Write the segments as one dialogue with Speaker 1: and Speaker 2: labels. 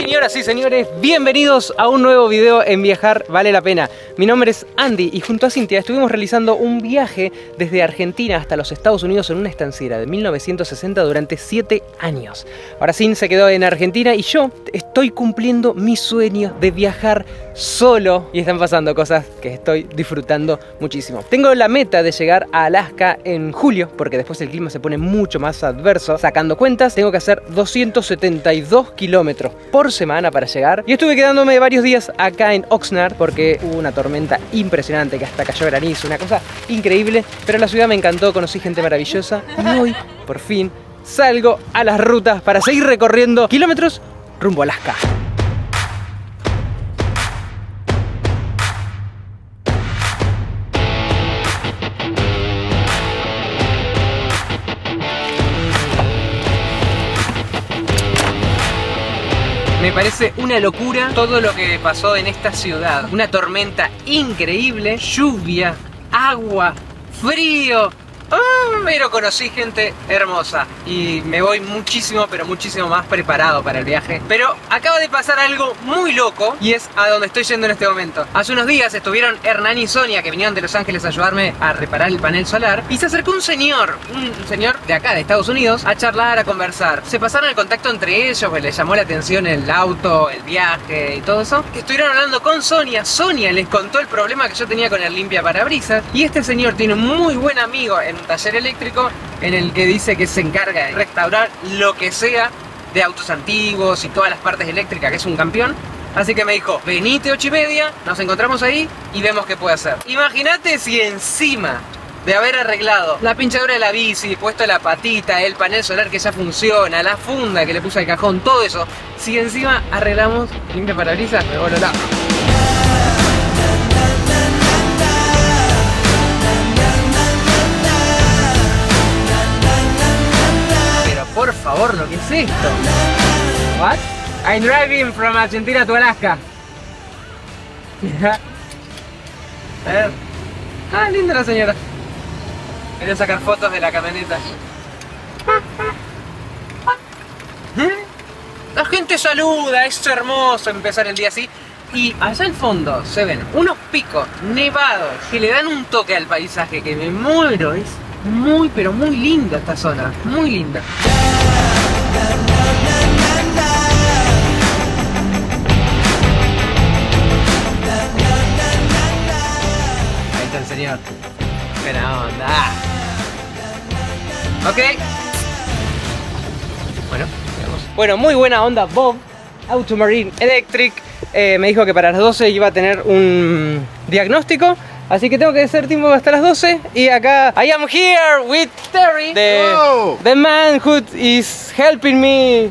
Speaker 1: Señoras y señores, bienvenidos a un nuevo video en Viajar Vale la Pena. Mi nombre es Andy y junto a Cintia estuvimos realizando un viaje desde Argentina hasta los Estados Unidos en una estanciera de 1960 durante 7 años. Ahora Cin se quedó en Argentina y yo estoy cumpliendo mi sueño de viajar solo y están pasando cosas que estoy disfrutando muchísimo. Tengo la meta de llegar a Alaska en julio porque después el clima se pone mucho más adverso. Sacando cuentas, tengo que hacer 272 kilómetros por semana para llegar y estuve quedándome varios días acá en Oxnard porque hubo una tormenta impresionante que hasta cayó granizo, una cosa increíble, pero la ciudad me encantó, conocí gente maravillosa y hoy por fin salgo a las rutas para seguir recorriendo kilómetros rumbo a Alaska. Me parece una locura todo lo que pasó en esta ciudad. Una tormenta increíble, lluvia, agua, frío. Pero conocí gente hermosa y me voy muchísimo, pero muchísimo más preparado para el viaje. Pero acaba de pasar algo muy loco y es a donde estoy yendo en este momento. Hace unos días estuvieron Hernán y Sonia, que vinieron de Los Ángeles a ayudarme a reparar el panel solar, y se acercó un señor de acá, de Estados Unidos, a charlar, a conversar. Se pasaron el contacto entre ellos, pues les llamó la atención el auto, el viaje y todo eso. Estuvieron hablando con Sonia. Sonia les contó el problema que yo tenía con el limpiaparabrisas y este señor tiene un muy buen amigo en un taller eléctrico en el que dice que se encarga de restaurar lo que sea de autos antiguos y todas las partes eléctricas, que es un campeón. Así que me dijo, venite 8:30, nos encontramos ahí y vemos qué puede hacer. Imagínate si encima de haber arreglado la pinchadura de la bici, puesto la patita, el panel solar que ya funciona, la funda que le puse al cajón, todo eso, si encima arreglamos el limpiaparabrisas, me vuelvo loco. Por favor, ¿lo que es esto? What? I'm driving from Argentina to Alaska. A ver. Ah, linda la señora. Quería sacar fotos de la camioneta. La gente saluda, es hermoso empezar el día así. Y allá al fondo se ven unos picos nevados que le dan un toque al paisaje que me muero. Es muy, pero muy linda esta zona, muy linda. Ahí está el señor. Buena onda. Ok. Bueno, muy buena onda Bob, Automarine Electric. Me dijo que para las 12 iba a tener un diagnóstico. Así que tengo que hacer tiempo hasta las 12. Y acá, I am here with Terry, the man who is helping me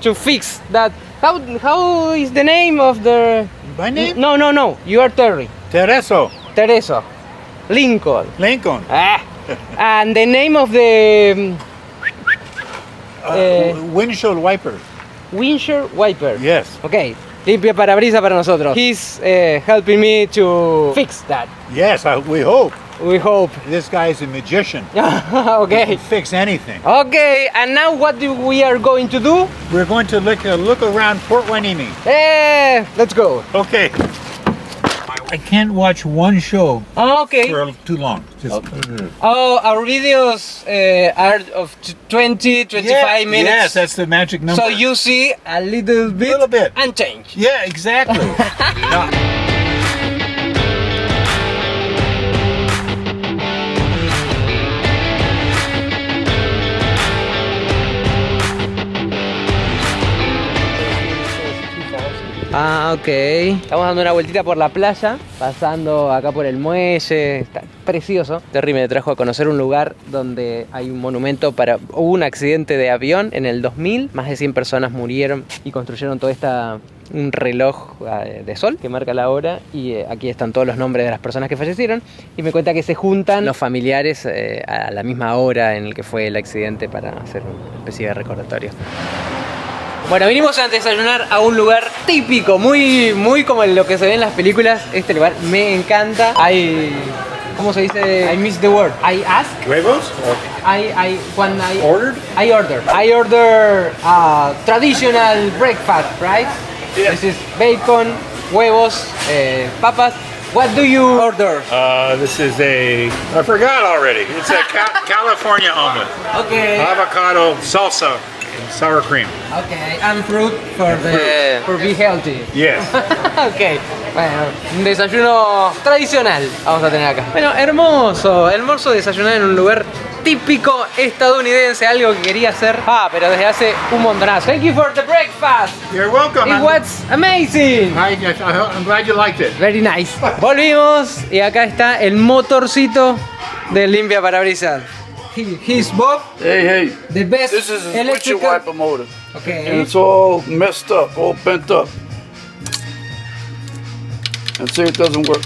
Speaker 1: to fix that. How is the name of the...
Speaker 2: My name?
Speaker 1: No, you are Terry.
Speaker 2: Tereso.
Speaker 1: Lincoln.
Speaker 2: Ah.
Speaker 1: And the name of the...
Speaker 2: windshield wiper.
Speaker 1: Windshield wiper.
Speaker 2: Yes.
Speaker 1: Okay. Limpia parabrisas para nosotros. He's helping me to fix that.
Speaker 2: Yes, we hope.
Speaker 1: We hope.
Speaker 2: This guy is a magician.
Speaker 1: Okay.
Speaker 2: He can fix anything.
Speaker 1: Okay, and now what we are going to do?
Speaker 2: We're going to look around Port Hueneme.
Speaker 1: Let's go.
Speaker 2: Okay. I can't watch one show
Speaker 1: Okay.
Speaker 2: for too long.
Speaker 1: Oh, our videos are of 20, 25 minutes.
Speaker 2: Yes, that's the magic number.
Speaker 1: So you see a little bit and change.
Speaker 2: Yeah, exactly. No.
Speaker 1: Ah, ok. Estamos dando una vueltita por la playa, pasando acá por el muelle. Está precioso. Terry me trajo a conocer un lugar donde hay un monumento hubo un accidente de avión en el 2000. Más de 100 personas murieron y construyeron un reloj de sol que marca la hora. Y aquí están todos los nombres de las personas que fallecieron. Y me cuenta que se juntan los familiares a la misma hora en el que fue el accidente para hacer una especie de recordatorio. Bueno, vinimos a desayunar a un lugar típico, muy como lo que se ve en las películas. Este lugar me encanta. Hay... ¿Cómo se dice? I miss the word. I ask.
Speaker 2: Huevos?
Speaker 1: When I
Speaker 2: Ordered?
Speaker 1: I order traditional breakfast, right? This is bacon, huevos, papas. What do you order?
Speaker 3: This is I forgot already. It's a California omelet.
Speaker 1: Okay.
Speaker 3: Avocado, salsa, and sour cream.
Speaker 1: Okay, and fruit for be healthy.
Speaker 3: Yes.
Speaker 1: Ok, bueno, un desayuno tradicional vamos a tener acá. Bueno, hermoso desayunar en un lugar típico estadounidense, algo que quería hacer, pero desde hace un montonazo. Thank you for the breakfast.
Speaker 3: You're welcome.
Speaker 1: It was amazing.
Speaker 3: I'm glad you liked it.
Speaker 1: Very nice. Volvimos y acá está el motorcito del limpia parabrisas. His Bob,
Speaker 4: Hey,
Speaker 1: the best
Speaker 4: this is a windshield
Speaker 1: electrical.
Speaker 4: wiper motor. And
Speaker 1: Okay.
Speaker 4: it's all messed up, all bent up. And see, it doesn't work.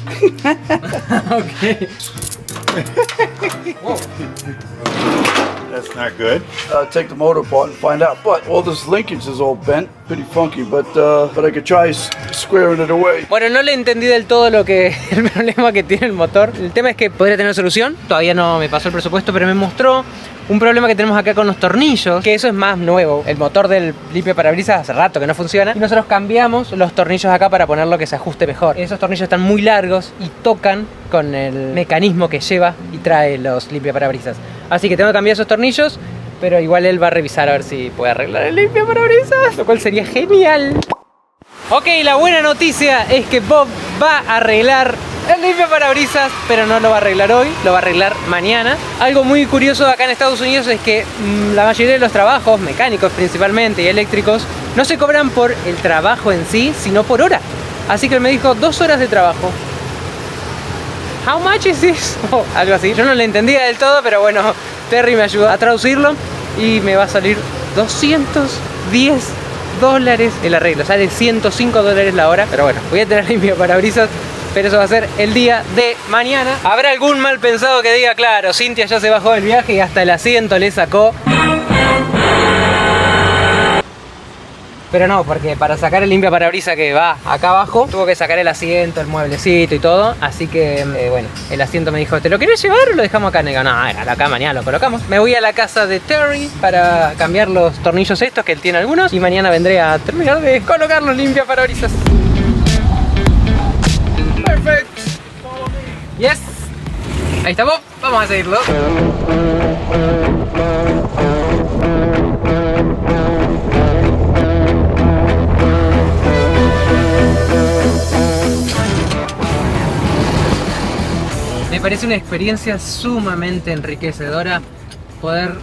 Speaker 1: Okay. Whoa.
Speaker 3: That's not good.
Speaker 4: Take the motor apart and find out. But all this linkage is all bent, pretty funky. But I could try squaring it away.
Speaker 1: Bueno, no le entendí del todo el problema que tiene el motor. El tema es que podría tener solución. Todavía no me pasó el presupuesto, pero me mostró un problema que tenemos acá con los tornillos, que eso es más nuevo. El motor del limpia parabrisas hace rato que no funciona y nosotros cambiamos los tornillos acá para ponerlo que se ajuste mejor. Esos tornillos están muy largos y tocan con el mecanismo que lleva y trae los limpia parabrisas. Así que tengo que cambiar esos tornillos, pero igual él va a revisar a ver si puede arreglar el limpia parabrisas, lo cual sería genial. Ok, la buena noticia es que Bob va a arreglar el limpia parabrisas, pero no lo va a arreglar hoy, lo va a arreglar mañana. Algo muy curioso acá en Estados Unidos es que la mayoría de los trabajos, mecánicos principalmente y eléctricos, no se cobran por el trabajo en sí, sino por hora. Así que él me dijo 2 horas de trabajo. How much is this? Oh, algo así. Yo no le entendía del todo, pero bueno, Terry me ayudó a traducirlo y me va a salir $210 el arreglo. Sale $105 la hora, pero bueno, voy a tener limpio parabrisas. Pero eso va a ser el día de mañana. Habrá algún mal pensado que diga, claro, Cintia ya se bajó del viaje y hasta el asiento le sacó. Pero no, porque para sacar el limpia parabrisas que va acá abajo, tuvo que sacar el asiento, el mueblecito y todo. Así que, bueno, el asiento me dijo, ¿te lo querés llevar o lo dejamos acá? Digo, no, acá mañana lo colocamos. Me voy a la casa de Terry para cambiar los tornillos estos, que él tiene algunos. Y mañana vendré a terminar de colocar los limpia parabrisas. Perfect. Yes. Ahí está Bob. Vamos a seguirlo. Me parece una experiencia sumamente enriquecedora poder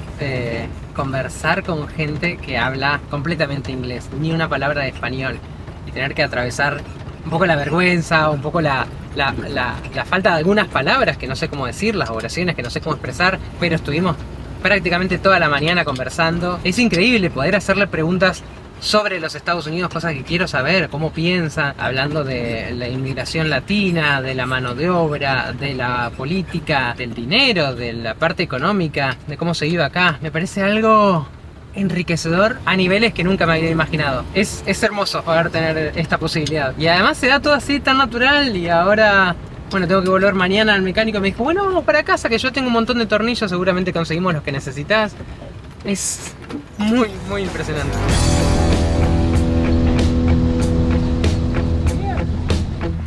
Speaker 1: conversar con gente que habla completamente inglés, ni una palabra de español, y tener que atravesar un poco la vergüenza, un poco la falta de algunas palabras que no sé cómo decir, las oraciones que no sé cómo expresar, pero estuvimos prácticamente toda la mañana conversando. Es increíble poder hacerle preguntas sobre los Estados Unidos, cosas que quiero saber, cómo piensa, hablando de la inmigración latina, de la mano de obra, de la política, del dinero, de la parte económica, de cómo se vive acá. Me parece algo enriquecedor a niveles que nunca me había imaginado. Es hermoso poder tener esta posibilidad. Y además se da todo así tan natural y ahora... Bueno, tengo que volver mañana al mecánico y me dijo, bueno, vamos para casa que yo tengo un montón de tornillos, seguramente conseguimos los que necesitas. Es muy, muy impresionante.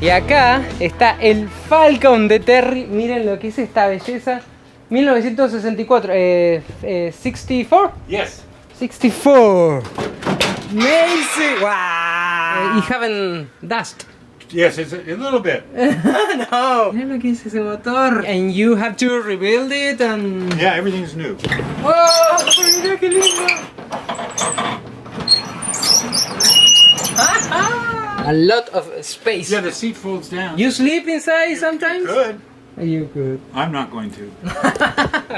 Speaker 1: Y acá está el Falcon de Terry. Miren lo que es esta belleza. 1964. 64?
Speaker 3: Yes.
Speaker 1: 64. Amazing. Wow. You haven't dust.
Speaker 3: Yes, it's a little bit.
Speaker 1: No. Miren lo que es ese motor. And you have to rebuild it and...
Speaker 3: Yeah, everything's new.
Speaker 1: ¡Wow! ¡Mira qué lindo! A lot of space.
Speaker 3: Yeah, the seat folds down.
Speaker 1: You sleep inside sometimes?
Speaker 3: Good.
Speaker 1: You could.
Speaker 3: I'm not going to.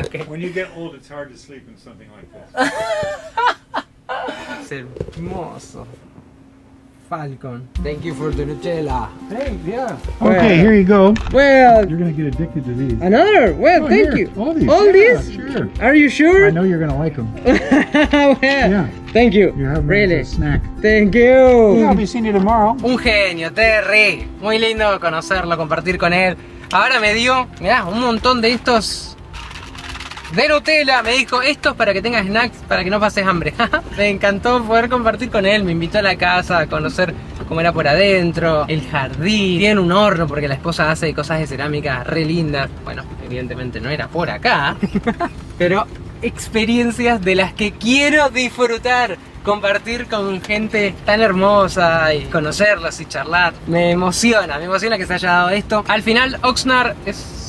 Speaker 1: Okay.
Speaker 3: When you get old, it's hard to sleep in something like this.
Speaker 1: Es hermoso. Falcon. Thank you for the Nutella.
Speaker 2: Hey, yeah.
Speaker 3: Okay, here you go.
Speaker 1: Well,
Speaker 3: You're gonna get addicted to these.
Speaker 1: another. Well,
Speaker 3: Oh,
Speaker 1: thank
Speaker 3: here.
Speaker 1: you.
Speaker 3: All these.
Speaker 1: All
Speaker 3: Yeah,
Speaker 1: these?
Speaker 3: Sure.
Speaker 1: Are you sure?
Speaker 3: I know you're gonna like them.
Speaker 1: Well,
Speaker 3: Yeah.
Speaker 1: Thank you.
Speaker 3: You have them
Speaker 1: Really.
Speaker 3: as a snack.
Speaker 1: Thank
Speaker 3: Yeah,
Speaker 1: you.
Speaker 3: I'll be seeing you tomorrow.
Speaker 1: Un genio, Terry. Muy lindo conocerlo, compartir con él. Ahora me dio, mirá, un montón de estos de Nutella. Me dijo, esto es para que tengas snacks, para que no pases hambre. Me encantó poder compartir con él. Me invitó a la casa a conocer cómo era por adentro, el jardín. Tiene un horno porque la esposa hace cosas de cerámica re lindas. Bueno, evidentemente no era por acá, pero experiencias de las que quiero disfrutar. Compartir con gente tan hermosa y conocerlos y charlar. Me emociona que se haya dado esto. Al final, Oxnard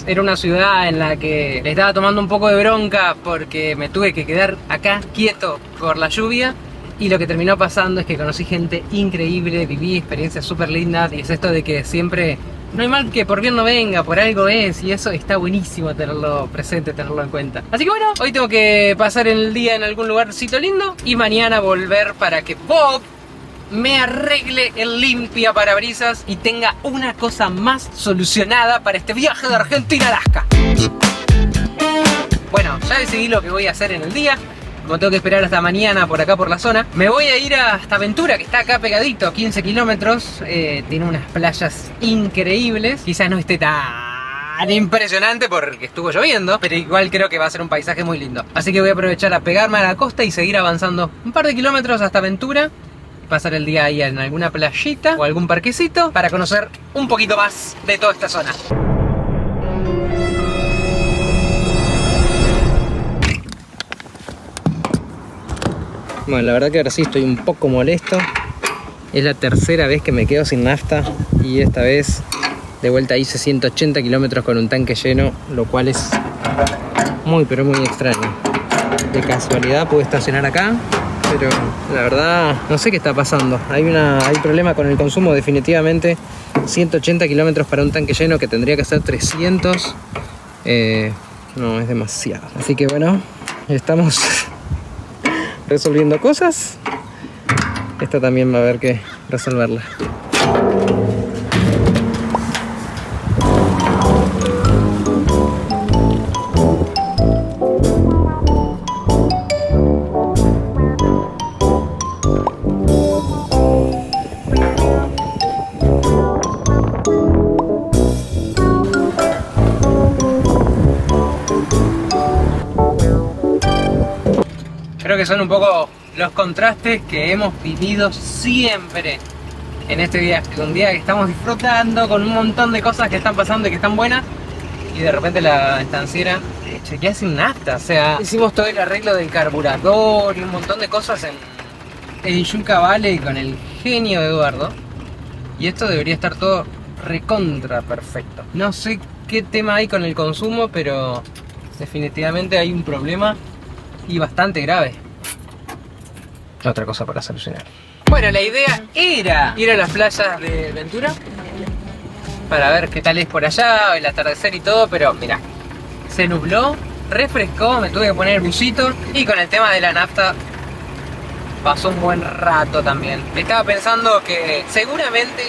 Speaker 1: era una ciudad en la que le estaba tomando un poco de bronca porque me tuve que quedar acá quieto por la lluvia. Y lo que terminó pasando es que conocí gente increíble, viví experiencias súper lindas. Y es esto de que siempre, no hay mal que por bien no venga, por algo es. Y eso está buenísimo tenerlo presente, tenerlo en cuenta. Así que bueno, hoy tengo que pasar el día en algún lugarcito lindo. Y mañana volver para que Bob me arregle el limpia parabrisas y tenga una cosa más solucionada para este viaje de Argentina a Alaska. Bueno, ya decidí lo que voy a hacer en el día. Como tengo que esperar hasta mañana por acá por la zona, me voy a ir hasta Ventura, que está acá pegadito, 15 kilómetros. Tiene unas playas increíbles. Quizás no esté tan impresionante porque estuvo lloviendo, pero igual creo que va a ser un paisaje muy lindo. Así que voy a aprovechar a pegarme a la costa y seguir avanzando un par de kilómetros hasta Ventura. Pasar el día ahí en alguna playita o algún parquecito para conocer un poquito más de toda esta zona. Bueno, la verdad que ahora sí estoy un poco molesto. Es la tercera vez que me quedo sin nafta y esta vez de vuelta hice 180 kilómetros con un tanque lleno, lo cual es muy pero muy extraño. De casualidad pude estacionar acá, pero la verdad no sé qué está pasando. Hay problema con el consumo definitivamente. 180 kilómetros para un tanque lleno que tendría que ser 300. No, es demasiado. Así que bueno, estamos resolviendo cosas. Esta también va a haber que resolverla. Creo que son un poco los contrastes que hemos vivido siempre en este viaje. Un día que estamos disfrutando con un montón de cosas que están pasando y que están buenas, y de repente la estanciera se queda sin nafta. O sea, hicimos todo el arreglo del carburador y un montón de cosas en Yucca Valley con el genio de Eduardo, y esto debería estar todo recontra perfecto. No sé qué tema hay con el consumo, pero definitivamente hay un problema y bastante grave. Otra cosa para solucionar. Bueno, la idea era ir a las playas de Ventura para ver qué tal es por allá, el atardecer y todo, pero mira, se nubló, refrescó, me tuve que poner el busito, y con el tema de la nafta pasó un buen rato también. Estaba pensando que seguramente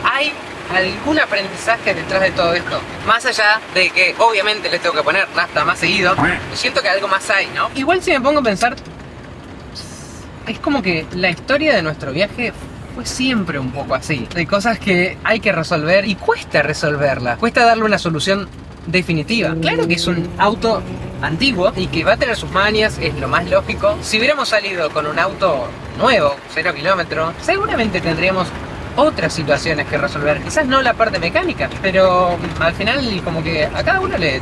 Speaker 1: hay algún aprendizaje detrás de todo esto. Más allá de que obviamente les tengo que poner nafta más seguido, siento que algo más hay, ¿no? Igual si me pongo a pensar, es como que la historia de nuestro viaje fue siempre un poco así. Hay cosas que hay que resolver y cuesta resolverlas. Cuesta darle una solución definitiva. Claro que es un auto antiguo y que va a tener sus mañas, es lo más lógico. Si hubiéramos salido con un auto nuevo, 0 kilómetros, seguramente tendríamos otras situaciones que resolver. Quizás no la parte mecánica, pero al final como que a cada uno le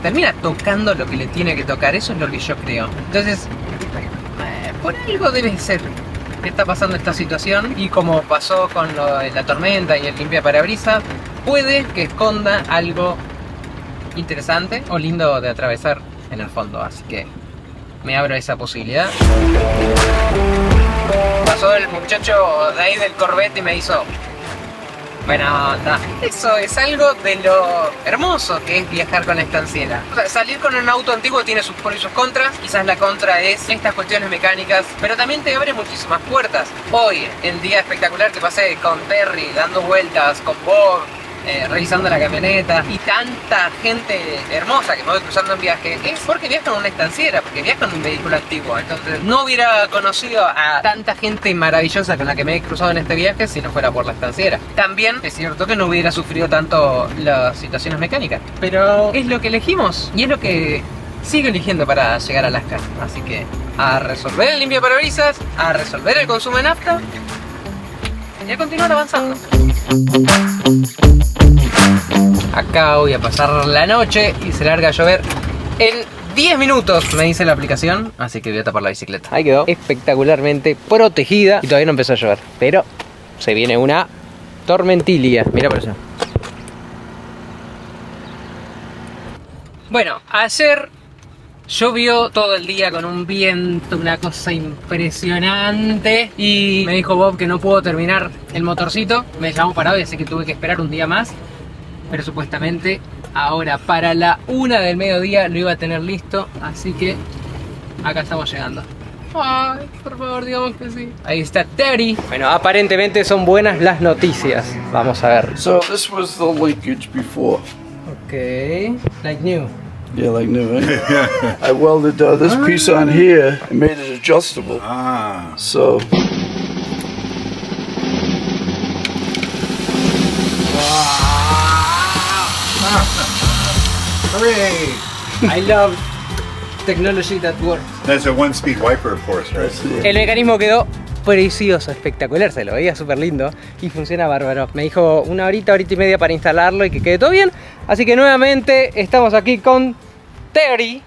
Speaker 1: termina tocando lo que le tiene que tocar. Eso es lo que yo creo. Entonces, por algo debe ser que está pasando esta situación, y como pasó con lo de la tormenta y el limpia parabrisas, puede que esconda algo interesante o lindo de atravesar en el fondo, así que me abro esa posibilidad. Pasó el muchacho de ahí del Corvette y me hizo buena onda. Eso es algo de lo hermoso que es viajar con la estanciera. O sea, salir con un auto antiguo tiene sus pros y sus contras. Quizás la contra es estas cuestiones mecánicas, pero también te abre muchísimas puertas. Hoy, el día espectacular que pasé con Terry, dando vueltas, con Bob, revisando la camioneta, y tanta gente hermosa que me voy cruzando en viaje, es porque viajo en una estanciera, porque viajo en un vehículo antiguo. Entonces no hubiera conocido a tanta gente maravillosa con la que me he cruzado en este viaje si no fuera por la estanciera. También es cierto que no hubiera sufrido tanto las situaciones mecánicas, pero es lo que elegimos y es lo que sigo eligiendo para llegar a Alaska. Así que a resolver el limpiaparabrisas, a resolver el consumo de nafta y a continuar avanzando. Acá voy a pasar la noche y se larga a llover en 10 minutos, me dice la aplicación. Así que voy a tapar la bicicleta. Ahí quedó espectacularmente protegida y todavía no empezó a llover. Pero se viene una tormentilla. Mira por eso. Bueno, ayer llovió todo el día con un viento, una cosa impresionante. Y me dijo Bob que no puedo terminar el motorcito. Me llamó parado y así que tuve que esperar un día más. Pero supuestamente ahora para la 1 del mediodía lo iba a tener listo. Así que acá estamos llegando. Ay, por favor, digamos que sí. Ahí está Terry. Bueno, aparentemente son buenas las noticias. Vamos a ver.
Speaker 4: So this was the linkage before.
Speaker 1: Ok, like new.
Speaker 4: Yeah, like new, eh? I welded this piece on here and made it adjustable.
Speaker 3: Ah.
Speaker 4: So
Speaker 3: Hooray!
Speaker 1: I love technology that works.
Speaker 3: That's a one-speed wiper, of course, right?
Speaker 4: that's it.
Speaker 1: El mecanismo quedó precioso, espectacular, se lo veía súper lindo y funciona bárbaro. Me dijo una horita y media para instalarlo y que quede todo bien. Así que nuevamente estamos aquí con Terry.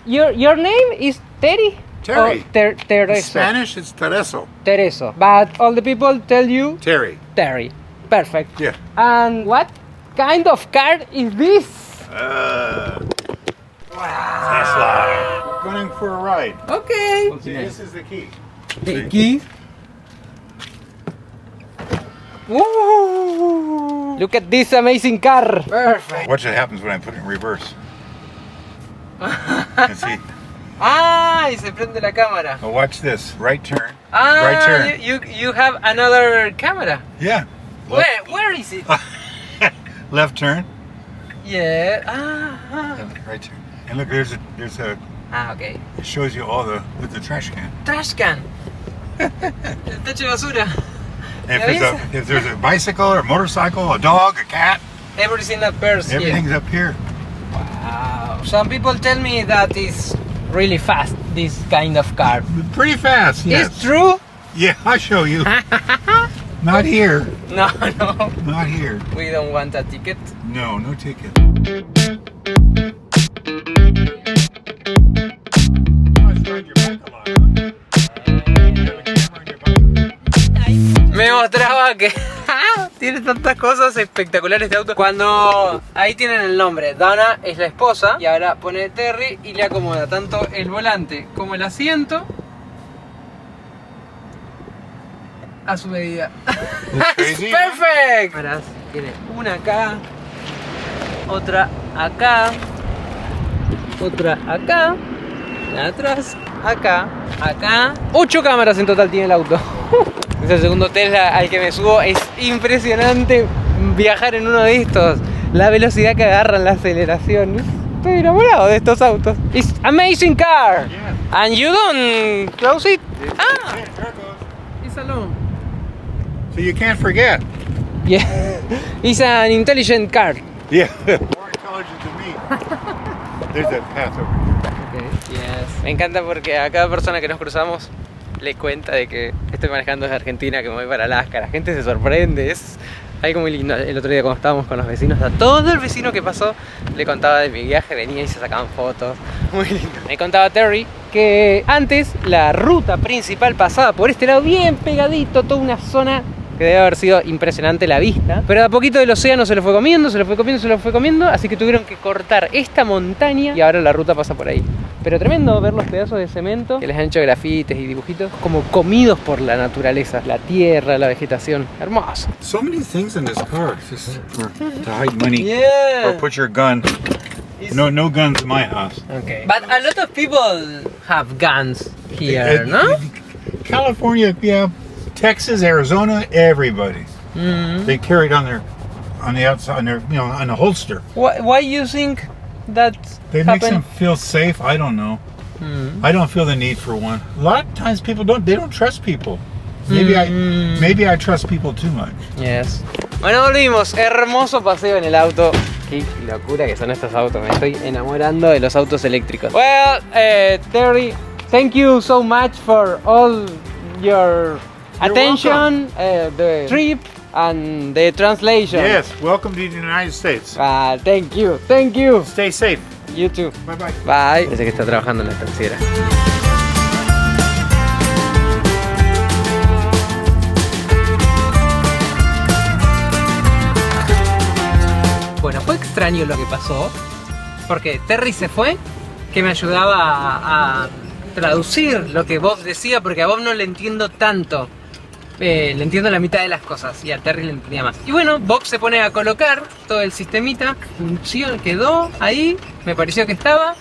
Speaker 1: Your name is Terry?
Speaker 3: Terry.
Speaker 1: Tereso.
Speaker 3: In Spanish, it's Tereso.
Speaker 1: Tereso. But all the people tell you
Speaker 3: Terry.
Speaker 1: Terry. Perfect.
Speaker 3: Yeah.
Speaker 1: And what kind of car is this?
Speaker 3: Tesla. Going for a ride.
Speaker 1: Okay.
Speaker 3: See, this is the key.
Speaker 1: The key. Woo! Look at this amazing car. Perfect.
Speaker 3: Watch what happens when I put it in reverse. You see?
Speaker 1: Ah, y se prende la cámara.
Speaker 3: Well, watch this. Right turn.
Speaker 1: Ah,
Speaker 3: Right turn.
Speaker 1: you have another camera.
Speaker 3: Yeah.
Speaker 1: Where is it?
Speaker 3: Left turn.
Speaker 1: Yeah. Ah.
Speaker 3: Right turn. And look, there's a.
Speaker 1: Ah, okay.
Speaker 3: It shows you all with the trash can.
Speaker 1: Trash can. El tacho de basura.
Speaker 3: And
Speaker 1: Yeah,
Speaker 3: if there's a bicycle or a motorcycle, a dog, a cat,
Speaker 1: Everything that pairs here.
Speaker 3: everything's up here.
Speaker 1: Wow. Some people tell me that is really fast, this kind of car.
Speaker 3: Pretty fast, yes.
Speaker 1: It's true?
Speaker 3: Yeah, I'll show you. Not here.
Speaker 1: No, no.
Speaker 3: Not here.
Speaker 1: We don't want a ticket.
Speaker 3: No, no ticket.
Speaker 1: Me mostraba que tiene tantas cosas espectaculares de auto. Cuando ahí tienen el nombre, Dana es la esposa y ahora pone Terry y le acomoda tanto el volante como el asiento a su medida. ¡Es
Speaker 3: crazy,
Speaker 1: perfect! Ahora tiene una acá, otra acá, otra acá, atrás, acá, acá. 8 cámaras en total tiene el auto. Es el segundo Tesla al que me subo. Es impresionante viajar en uno de estos. La velocidad que agarran, la aceleración. Estoy enamorado de estos autos. It's amazing car.
Speaker 3: Yeah.
Speaker 1: And you don't close it. Ah,
Speaker 3: There it goes.
Speaker 1: it's alone.
Speaker 3: So you can't forget.
Speaker 1: Yeah, it's an intelligent car.
Speaker 3: Yeah. More intelligent than me. There's that path over here.
Speaker 1: Okay. Yes. Me encanta porque a cada persona que nos cruzamos le cuenta de que estoy manejando desde Argentina, que me voy para Alaska. La gente se sorprende, es algo muy lindo. El otro día cuando estábamos con los vecinos, a todo el vecino que pasó le contaba de mi viaje, venía y se sacaban fotos. Muy lindo. Me contaba Terry que antes la ruta principal pasaba por este lado, bien pegadito, toda una zona que debe haber sido impresionante la vista, pero de a poquito el océano se lo fue comiendo, se lo fue comiendo, se lo fue comiendo, así que tuvieron que cortar esta montaña y ahora la ruta pasa por ahí. Pero tremendo ver los pedazos de cemento que les han hecho grafites y dibujitos como comidos por la naturaleza, la tierra, la vegetación. Hermoso.
Speaker 3: So many things in this car. It's just to hide money
Speaker 1: Yeah.
Speaker 3: or put your gun. No guns in my house.
Speaker 1: Okay. But a lot of people have guns here, no?
Speaker 3: California, yeah. Texas, Arizona, everybody. They carry it on the outside, on the holster.
Speaker 1: Why you think that
Speaker 3: They make them
Speaker 1: happened?
Speaker 3: feel safe. I don't know. I don't feel the need for one. A lot of times people don't trust people. Maybe I trust people too much.
Speaker 1: Yes. Bueno, volvimos. Hermoso paseo en el auto. Qué locura que son estos autos. Me estoy enamorando de los autos eléctricos. Well, Terry, thank you so much for all your attention, the trip and the translation.
Speaker 3: Yes, welcome to the United States.
Speaker 1: Thank you, thank you.
Speaker 3: Stay safe.
Speaker 1: You too.
Speaker 3: Bye bye.
Speaker 1: Bye. Parece que está trabajando en la estanciera. Bueno, fue extraño lo que pasó, porque Terry se fue, que me ayudaba a traducir lo que Bob decía, porque a Bob no le entiendo tanto. Le entiendo la mitad de las cosas y a Terry le entendía más. Y bueno, Bob se pone a colocar todo el sistemita, funciona, quedó ahí, me pareció que estaba,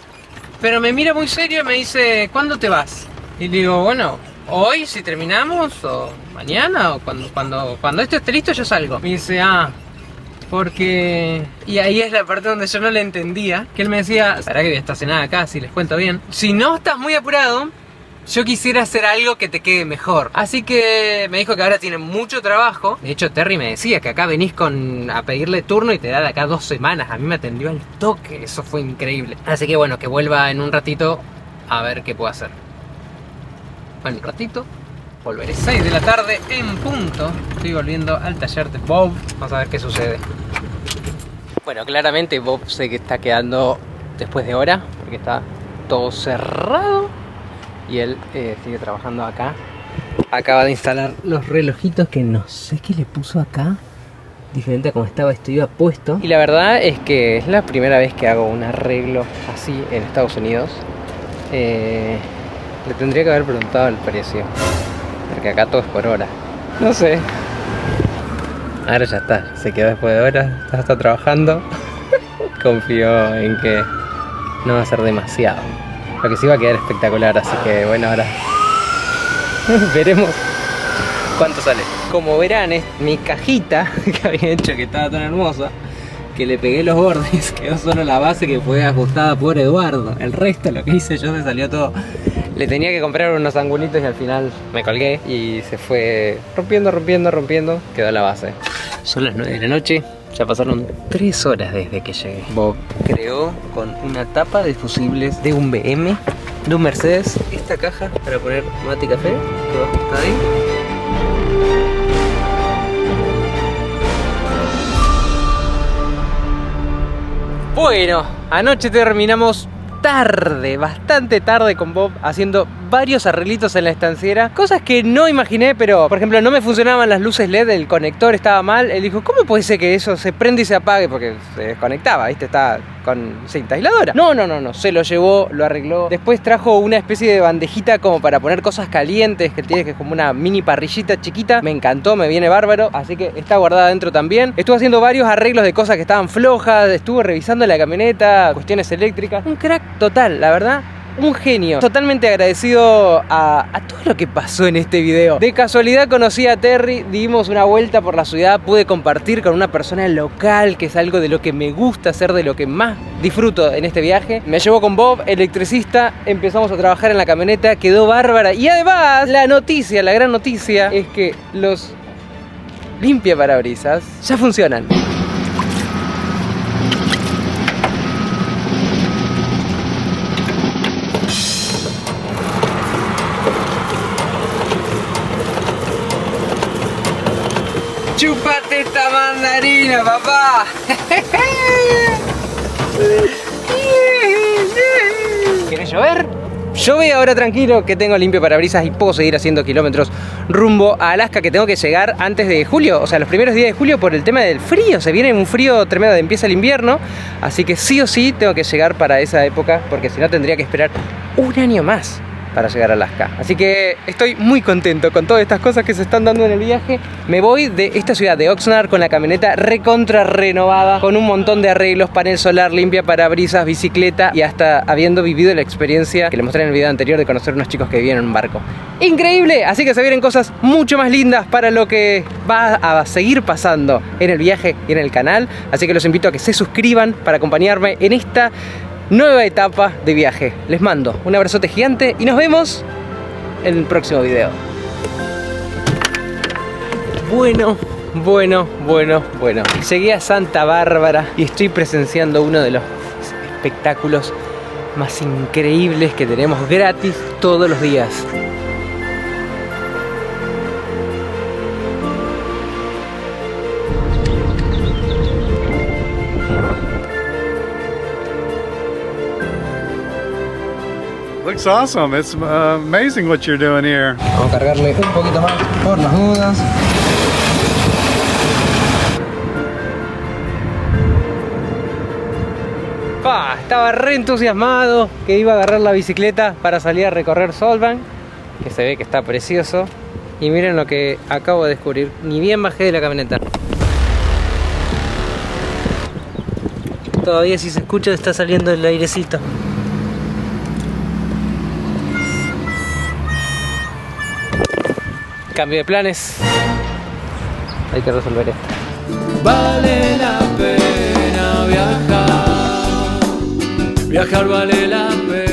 Speaker 1: pero me mira muy serio y me dice, ¿cuándo te vas? Y le digo, bueno, hoy si terminamos, o mañana, o cuando esto esté listo yo salgo. Me dice, porque... Y ahí es la parte donde yo no le entendía, que él me decía, ¿será que voy a estacionar acá si les cuento bien? Si no estás muy apurado, yo quisiera hacer algo que te quede mejor. Así que me dijo que ahora tiene mucho trabajo. De hecho, Terry me decía que acá venís a pedirle turno y te da de acá 2 semanas. A mí me atendió al toque, eso fue increíble. Así que bueno, que vuelva en un ratito a ver qué puedo hacer. Bueno, un ratito volveré 6 de la tarde en punto. Estoy volviendo al taller de Bob. Vamos a ver qué sucede. Bueno, claramente Bob sé que está quedando después de hora, porque está todo cerrado. Y él sigue trabajando acá. Acaba de instalar los relojitos que no sé qué le puso acá. Diferente a como estaba, esto iba puesto. Y la verdad es que es la primera vez que hago un arreglo así en Estados Unidos. Le tendría que haber preguntado el precio, porque acá todo es por hora. No sé. Ahora ya está, se quedó después de horas, ya está trabajando. Confío en que no va a ser demasiado. Lo que sí va a quedar espectacular, así que bueno, ahora veremos cuánto sale. Como verán, es mi cajita que había hecho, que estaba tan hermosa, que le pegué los bordes, quedó solo la base que fue ajustada por Eduardo. El resto, lo que hice yo, se salió todo. Le tenía que comprar unos angulitos y al final me colgué y se fue rompiendo, quedó la base. Son las 9 de la noche, ya pasaron 3 horas desde que llegué. Bob creó con una tapa de fusibles de un BM, de un Mercedes, esta caja para poner mate y café, que va ajustada ahí. Bueno, anoche terminamos tarde, bastante tarde con Bob, haciendo varios arreglitos en la estanciera, cosas que no imaginé, pero por ejemplo no me funcionaban las luces LED, el conector estaba mal. Él dijo, ¿cómo puede ser que eso se prende y se apague? Porque se desconectaba, ¿viste? Está con cinta aisladora. No, se lo llevó, lo arregló. Después trajo una especie de bandejita como para poner cosas calientes, que tiene, que es como una mini parrillita chiquita. Me encantó, me viene bárbaro, así que está guardada adentro también. Estuvo haciendo varios arreglos de cosas que estaban flojas, estuvo revisando la camioneta, cuestiones eléctricas. Un crack total, la verdad. Un genio. Totalmente agradecido a todo lo que pasó en este video. De casualidad conocí a Terry, dimos una vuelta por la ciudad, pude compartir con una persona local, que es algo de lo que me gusta hacer, de lo que más disfruto en este viaje. Me llevó con Bob, electricista, empezamos a trabajar en la camioneta, quedó bárbara. Y además, la gran noticia, es que los limpiaparabrisas ya funcionan. ¡Chúpate esta mandarina, papá! ¿Quiere llover? Llueve ahora tranquilo, que tengo limpio parabrisas y puedo seguir haciendo kilómetros rumbo a Alaska, que tengo que llegar antes de julio, o sea, los primeros días de julio, por el tema del frío. Se viene un frío tremendo, empieza el invierno, así que sí o sí tengo que llegar para esa época, porque si no tendría que esperar un año más para llegar a Alaska. Así que estoy muy contento con todas estas cosas que se están dando en el viaje. Me voy de esta ciudad de Oxnard con la camioneta recontra renovada, con un montón de arreglos, panel solar, limpia parabrisas, bicicleta, y hasta habiendo vivido la experiencia que les mostré en el video anterior de conocer unos chicos que vivían en un barco. ¡Increíble! Así que se vienen cosas mucho más lindas para lo que va a seguir pasando en el viaje y en el canal. Así que los invito a que se suscriban para acompañarme en esta nueva etapa de viaje. Les mando un abrazote gigante y nos vemos en el próximo video. Bueno, bueno. Llegué a Santa Bárbara y estoy presenciando uno de los espectáculos más increíbles que tenemos gratis todos los días.
Speaker 5: Looks awesome. It's amazing what you're doing here.
Speaker 1: Vamos a cargarle un poquito más por las dudas. Estaba re entusiasmado que iba a agarrar la bicicleta para salir a recorrer Solvang, que se ve que está precioso. Y miren lo que acabo de descubrir. Ni bien bajé de la camioneta. Todavía si se escucha está saliendo el airecito. Cambio de planes. Hay que resolver esto.
Speaker 6: Vale la pena viajar, viajar vale la pena.